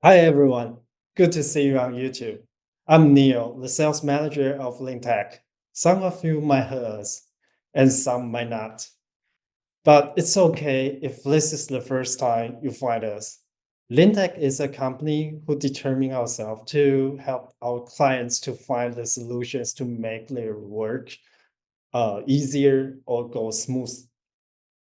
Hi everyone, good to see you on YouTube. I'm Neil, the sales manager of Linktech. Some of you might hear us, and some might not. But it's okay if this is the first time you find us. Linktech is a company who determine ourselves to help our clients to find the solutions to make their work easier or go smooth.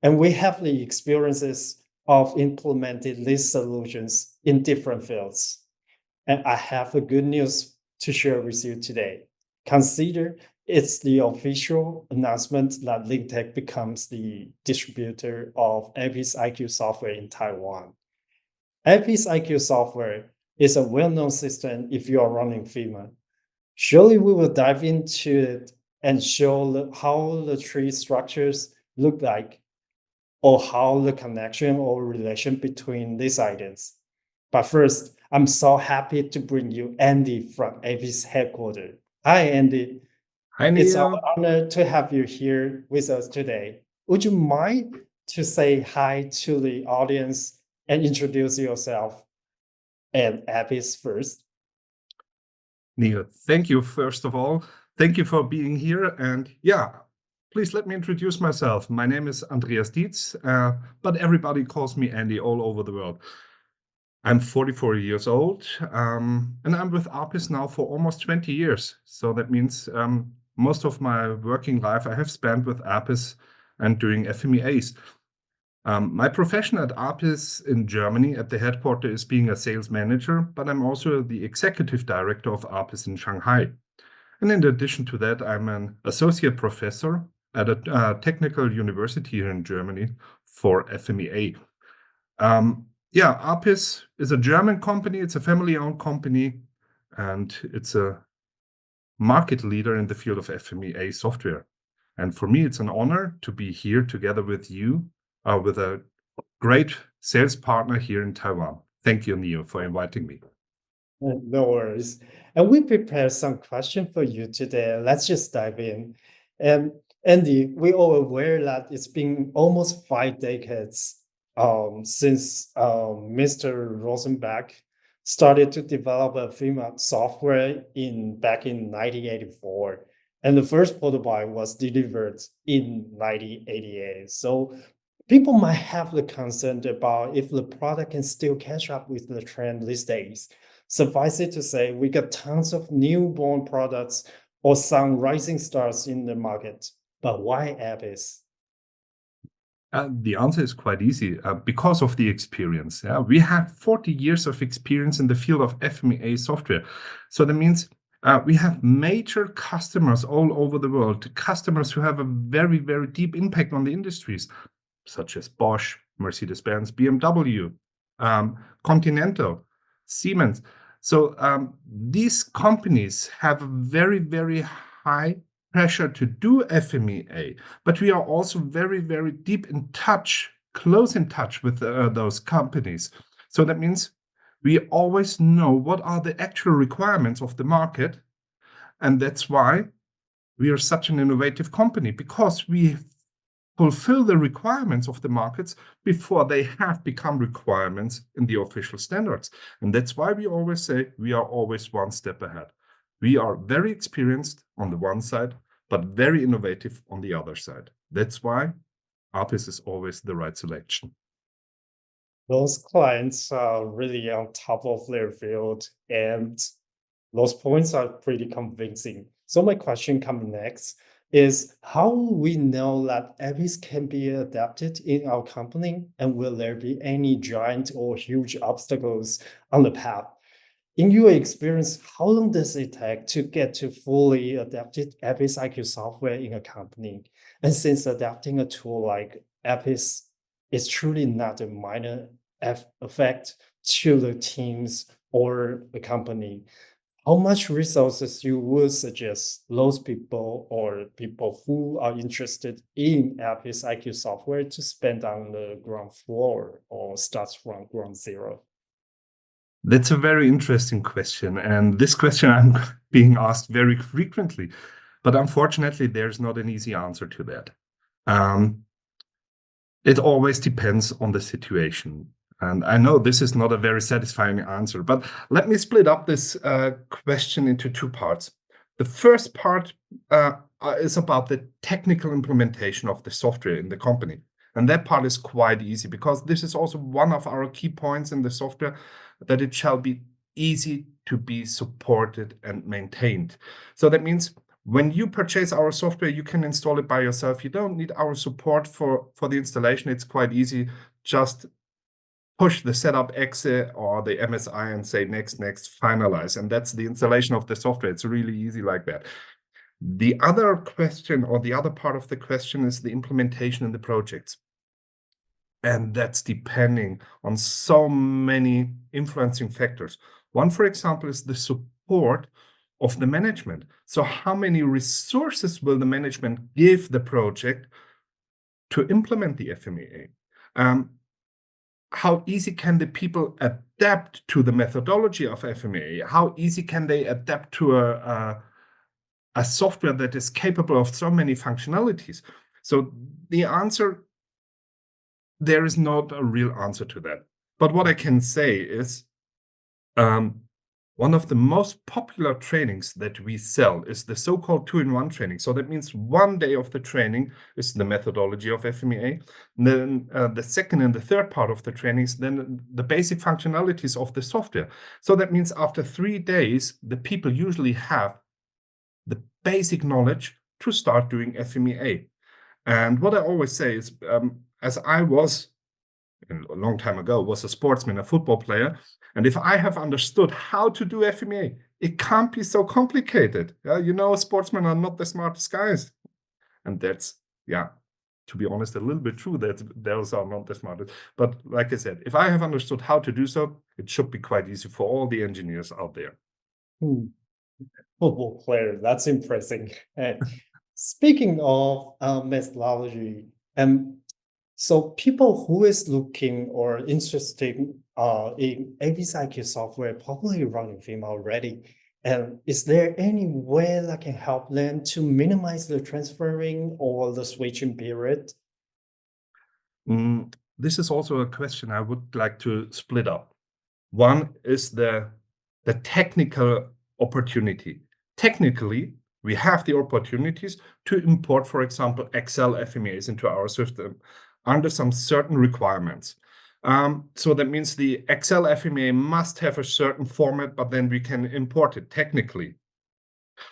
And we have the experiences of implementing these solutions in different fields. And I have a good news to share with you today. Consider it's the official announcement that Linktech becomes the distributor of Apis IQ software in Taiwan. Apis IQ software is a well-known system if you are running FMEA. Surely we will dive into it and show how the tree structures look like, or how the connection or relation between these items. But first, I'm so happy to bring you Andy from Apis headquarters. Hi, Andy. Hi, It's Neil. our honor to have you here with us today. Would you mind to say hi to the audience and introduce yourself and Apis first? Neil, thank you, first of all. Thank you for being here. And yeah, please let me introduce myself. My name is Andreas Dietz, but everybody calls me Andy all over the world. I'm 44 years old, and I'm with Apis now for almost 20 years. So that means most of my working life I have spent with Apis and doing FMEAs. My profession at Apis in Germany at the headquarters is being a sales manager, but I'm also the executive director of Apis in Shanghai. And in addition to that, I'm an associate professor at a technical university here in Germany for FMEA. Apis is a German company. It's a family-owned company, and it's a market leader in the field of FMEA software. And for me, it's an honor to be here together with you, with a great sales partner here in Taiwan. Thank you, Neil, for inviting me. No worries. And we prepared some questions for you today. Let's just dive in. And Andy, we all aware that it's been almost 5 decades since Mr. Rosenbach started to develop a FMEA software back in 1984. And the first prototype was delivered in 1988. So people might have the concern about if the product can still catch up with the trend these days. Suffice it to say, we got tons of newborn products or some rising stars in the market. But why Apis? The answer is quite easy, because of the experience. We have 40 years of experience in the field of FMEA software. So that means we have major customers all over the world, customers who have a very, very deep impact on the industries, such as Bosch, Mercedes-Benz, BMW, Continental, Siemens. So these companies have a very, very high pressure to do FMEA, but we are also very, very deep in touch, close in touch with those companies. So that means we always know what are the actual requirements of the market. And that's why we are such an innovative company, because we fulfill the requirements of the markets before they have become requirements in the official standards. And that's why we always say we are always one step ahead. We are very experienced on the one side, but very innovative on the other side. That's why Apis is always the right selection. Those clients are really on top of their field, and those points are pretty convincing. So my question coming next is, how will we know that Apis can be adapted in our company, and will there be any giant or huge obstacles on the path? In your experience, how long does it take to get to fully adapted Apis IQ software in a company? And since adapting a tool like Apis is truly not a minor effect to the teams or the company, how much resources you would suggest those people or people who are interested in Apis IQ software to spend on the ground floor or start from ground zero? That's a very interesting question. And this question I'm being asked very frequently. But unfortunately, there's not an easy answer to that. It always depends on the situation. And I know this is not a very satisfying answer, but let me split up this question into two parts. The first part is about the technical implementation of the software in the company. And that part is quite easy because this is also one of our key points in the software, that it shall be easy to be supported and maintained. So that means when you purchase our software, you can install it by yourself. You don't need our support for the installation. It's quite easy. Just push the setup exit or the MSI and say next, finalize. And that's the installation of the software. It's really easy like that. The other question, or the other part of the question, is the implementation in the projects. And that's depending on so many influencing factors. One, for example, is the support of the management. So how many resources will the management give the project to implement the FMEA? How easy can the people adapt to the methodology of FMEA? How easy can they adapt to a software that is capable of so many functionalities? So the answer, there is not a real answer to that. But what I can say is one of the most popular trainings that we sell is the so-called 2-in-1 training. So that means one day of the training is the methodology of FMEA. Then the second and the third part of the training is then the basic functionalities of the software. So that means after 3 days, the people usually have the basic knowledge to start doing FMEA. And what I always say is, as I was, a long time ago, was a sportsman, a football player, and if I have understood how to do FMEA, it can't be so complicated. Sportsmen are not the smartest guys. And that's, to be honest, a little bit true that those are not the smartest. But like I said, if I have understood how to do so, it should be quite easy for all the engineers out there. Football player, that's impressive. Speaking of methodology, so people who is looking or interested in ABCIQ software probably running Figma already. And is there any way that can help them to minimize the transferring or the switching period? This is also a question I would like to split up. One is the technical opportunity. Technically, we have the opportunities to import, for example, Excel FMEAs into our system under some certain requirements. So that means the Excel FMEA must have a certain format, but then we can import it technically.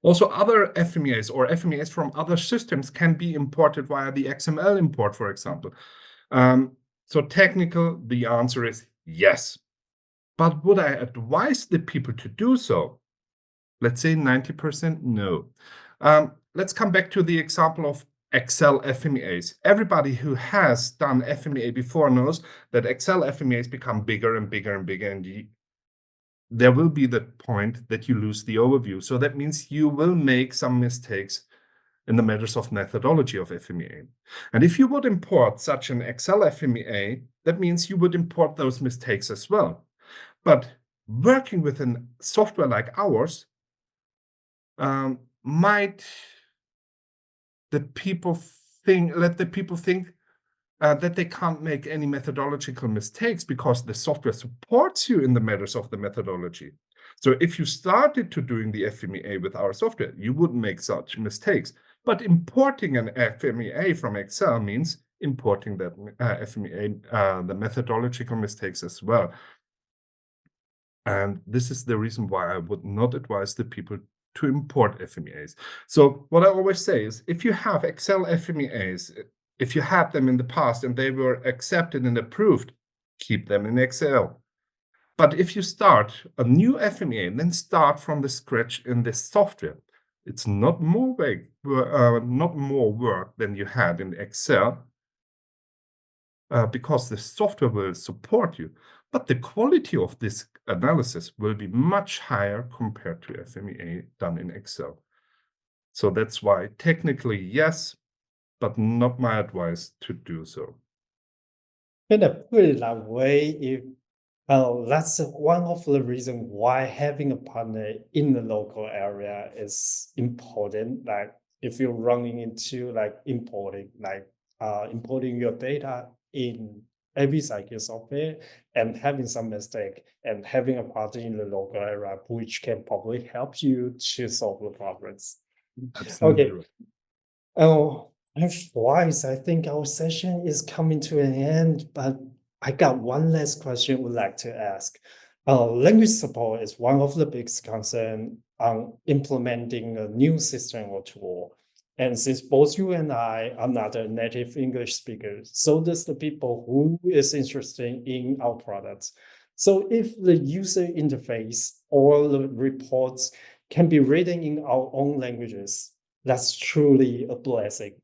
Also, other FMEAs or FMEAs from other systems can be imported via the XML import, for example. So technical, the answer is yes. But would I advise the people to do so? Let's say 90% no. Let's come back to the example of Excel FMEAs. Everybody who has done FMEA before knows that Excel FMEAs become bigger and bigger and bigger, and there will be the point that you lose the overview. So that means you will make some mistakes in the matters of methodology of FMEA. And if you would import such an Excel FMEA, that means you would import those mistakes as well. But working with a software like ours, might let the people think that they can't make any methodological mistakes because the software supports you in the matters of the methodology. So if you started to doing the FMEA with our software, you wouldn't make such mistakes. But importing an FMEA from Excel means importing that FMEA, the methodological mistakes as well. And this is the reason why I would not advise the people to import FMEAs. So what I always say is, if you have Excel FMEAs, if you had them in the past and they were accepted and approved, keep them in Excel. But if you start a new FMEA, then start from the scratch in this software. It's not more work than you had in Excel, because the software will support you. But the quality of this analysis will be much higher compared to FMEA done in Excel. So that's why technically, yes, but not my advice to do so. Kind of put it that way, that's one of the reasons why having a partner in the local area is important. Like if you're running into importing your data in AB's IQ software and having some mistake and having a part in the local area, which can probably help you to solve the problems. Absolutely Okay. right. Oh, and Wise, I think our session is coming to an end, but I got one last question I would like to ask. Language support is one of the biggest concerns on implementing a new system or tool. And since both you and I are not a native English speakers, so does the people who is interested in our products. So if the user interface or the reports can be written in our own languages, that's truly a blessing.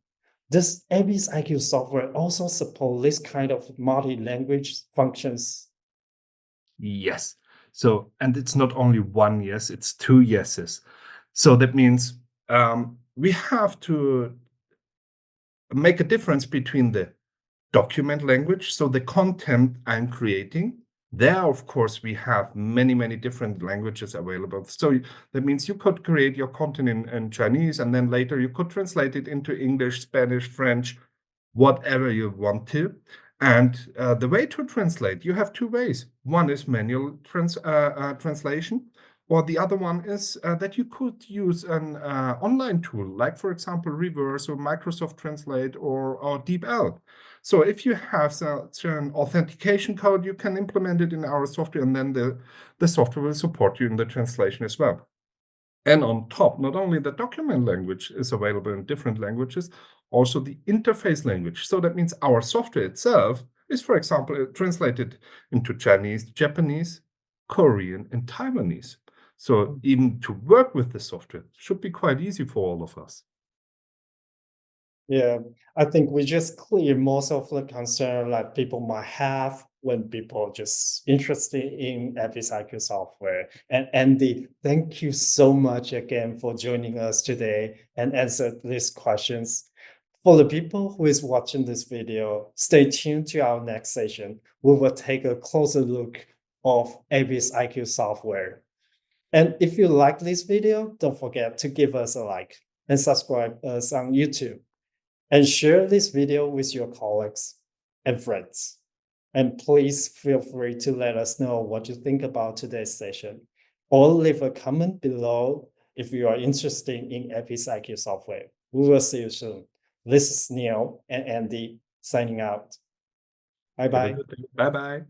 Does AB's IQ software also support this kind of multi-language functions? Yes. So, and it's not only one yes, it's two yeses. So that means we have to make a difference between the document language, so the content I'm creating. There, of course, we have many different languages available. So that means you could create your content in Chinese, and then later you could translate it into English, Spanish, French, whatever you want to. And the way to translate, you have two ways. One is manual translation, or the other one is that you could use an online tool, like, for example, Reverse or Microsoft Translate or DeepL. So if you have such an authentication code, you can implement it in our software, and then the software will support you in the translation as well. And on top, not only the document language is available in different languages, also the interface language. So that means our software itself is, for example, translated into Chinese, Japanese, Korean, and Taiwanese. So even to work with the software should be quite easy for all of us. Yeah, I think we just clear most of the concern that people might have when people just interested in AB's IQ software. And Andy, thank you so much again for joining us today and answer these questions. For the people who is watching this video, stay tuned to our next session. We will take a closer look of AB's IQ software. And if you like this video, don't forget to give us a like and subscribe us on YouTube. And share this video with your colleagues and friends. And please feel free to let us know what you think about today's session, or leave a comment below if you are interested in AB's IQ software. We will see you soon. This is Neil and Andy signing out. Bye-bye. Bye-bye.